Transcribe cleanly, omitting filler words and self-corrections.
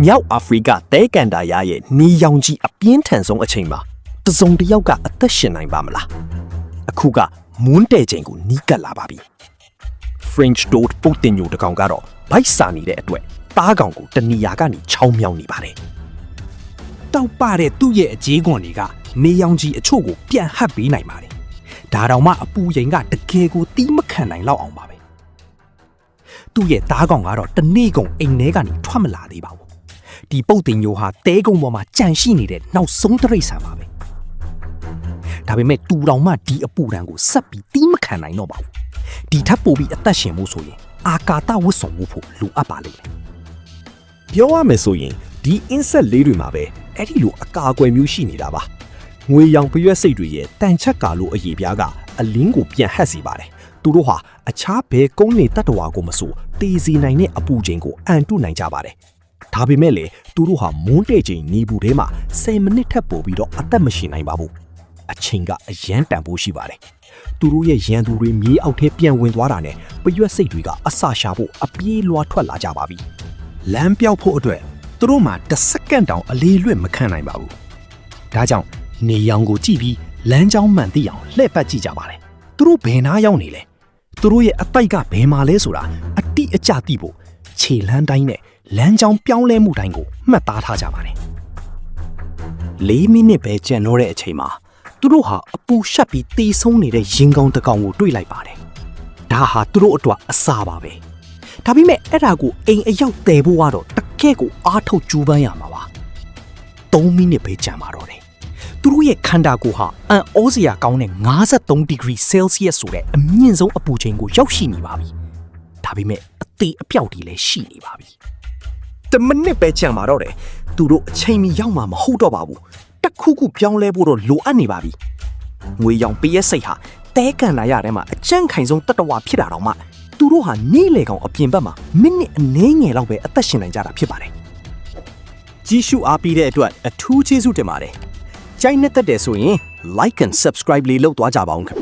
မြောက်အာဖရိကတဲကန်တာရရဲ့နီရောင်ကြီးအပြင်းထန်ဆုံးအချိန်မှာတစုံတစ်ယောက်ကအသက်ရှင်နိုင်ပါမလားအခုကမွန်းတဲ့ချိန်ကိုနီးကပ်လာပါပြီ French Toad ပုတ်တင်ညိုတကောင်ကတော့ဗိုက်စာနေတဲ့အတွက်တားကောင်ကိုတနီယာကနေချောင်းမြောင်းနေပါတယ်တောက်ပတဲ့သူ့ရဲ့အကြီးကွန်တွေကနေရောင်ကြီးအချို့ကိုပြန်ဟပ်ပေးနိုင်ပါတယ်ဒါတောင်မှအပူချိန်ကတကယ်ကိုတီးမခံနိုင်လောက်အောင်ပါပဲသူ့ရဲ့တားကောင်ကတော့တနေ့ကုန်အိမ်ထဲကနေထွက်မလာသေးပါဘူးဒီပုတ်တင်ညိုဟာတဲကုန်းပေါ်မှာကြန့်ရှိနေတဲ့နောက်ဆုံးတရိတ်ဆန်ပါပဲဒါပေမဲ့တူတောင်မှဒီအပူဒဏ်ကိုဆက်ပြီးတီးမခံနိုင်တော့ပါဘူးဒီထပ်ပို့ပြီးအသက်ရှင်မှုဆိုရင်အာကာသဝတ်ဆောင်ဖို့လိုအပ်ပါလိမ့်မယ်ပြောရမယ်ဆိုရင်ဒီ insect လေးတွေမှာပဲအဲ့ဒီလိုအကာအကွယ်မျိုးရှိနေတာပါငွေရောင်ပရွက်စိတ်တွေရဲ့တန်ချက်ကာလိုအရေးပြားကအလင်းကိုပြန်ဟပ်စေပါတယ်သူတို့ဟာအခြားဘဲကုန်းနေတတ္တဝါကိုမဆိုတေးစီနိုင်တဲ့အပူချိန်ကိုအန်တုနိုင်ကြပါတယ်ဒါပေမဲ့လေသူတို့ဟာမွန်းတဲ့ချိန်နေဘူးထဲမှာ10မိနစ်ထပ်ပို့ပြီးတော့အသက်မရှိနိုင်ပါဘူးအချိန်ကအရန်တန်ဖိုးရှိပါတယ်သူတို့ရဲ့ရန်သူတွေမြေအောက်ထဲပြန်ဝင်သွားတာနဲ့ပရွက်စိတ်တွေကအဆရှာဖို့အပြေးလွှာထွက်လာကြပါပြီလမ်းပြောက်ဖို့အတွက်သူတို့မှ10စက္ကန့်တောင်အလေးလွတ်မခံနိုင်ပါဘူးဒါကြောင့်နေရောင်ကိုကြည့်ပြီးလမ်းကြောင်းမှန်သိအောင်လှည့်ပတ်ကြည့်ကြပါလေသူတို့ဘယ်နားရောက်နေလဲသူတို့ရဲ့အတိုက်ကဘယ်မှာလဲဆိုတာအတိအကျသိဖို့ခြေလမ်းတိုင်းနဲ့လမ်းကြောင်းပြောင်းလဲမှုတိုင်းကိုမှတ်သားထားကြပါလေ4မိနစ်ပဲကျန်တော့တဲ့အချိန်မှာသူတို့ဟာအပူရှက်ပြီးတေးဆုံးနေတဲ့ရင်ကောင်းတစ်ကောင်ကိုတွေ့လိုက်ပါတယ်ဒါဟာသူတို့အတွက်အစာပါပဲဒါပေမဲ့အဲ့ဒါကိုအိမ်အရောက်တည်ဖို့ကတော့တကယ့်ကိုအားထုတ်ကြိုးပမ်းရမှာပါ3မိနစ်ပဲကျန်ပါတော့တယ်သူတို့ရဲ့ခန္ဓာကိုယ်ဟာအန်ဩစရာကောင်းတဲ့53 degree Celsius ဆိုတဲ့အမြင့်ဆုံးအပူချိန်ကိုရောက်ရှိနေပါပြီဒါပေမဲ့အသေးအပြောက်တွေလည်းရှိနေပါပြီ10မိနစ်ပဲကျန်ပါတော့တယ်သူတို့အချိန်မီရောက်မှာမဟုတ်တော့ပါဘူးတစ်ခုခုပြောင်းလဲဖို့တော့လိုအပ်နေပါပြီငွေရောင်ပရက်စိတ်ဟာတဲကန်လာရတဲ့မှာအကျန့်ခိုင်ဆုံးတတဝါဖြစ်တာတော့မှသူတို့ဟာနေ့လေကောင်အပြင်ဘက်မှာမိနစ်အနည်းငယ်လောက်ပဲအသက်ရှင်နိုင်ကြတာဖြစ်ပါတယ်ကြီးစုအားပေးတဲ့အတွက်အထူးကျေးဇူးတင်ပါတယ်ကြိုက်နေတဲ့ဆိုရင် like and subscribe လေးလုပ်သွားကြပါဦးခင်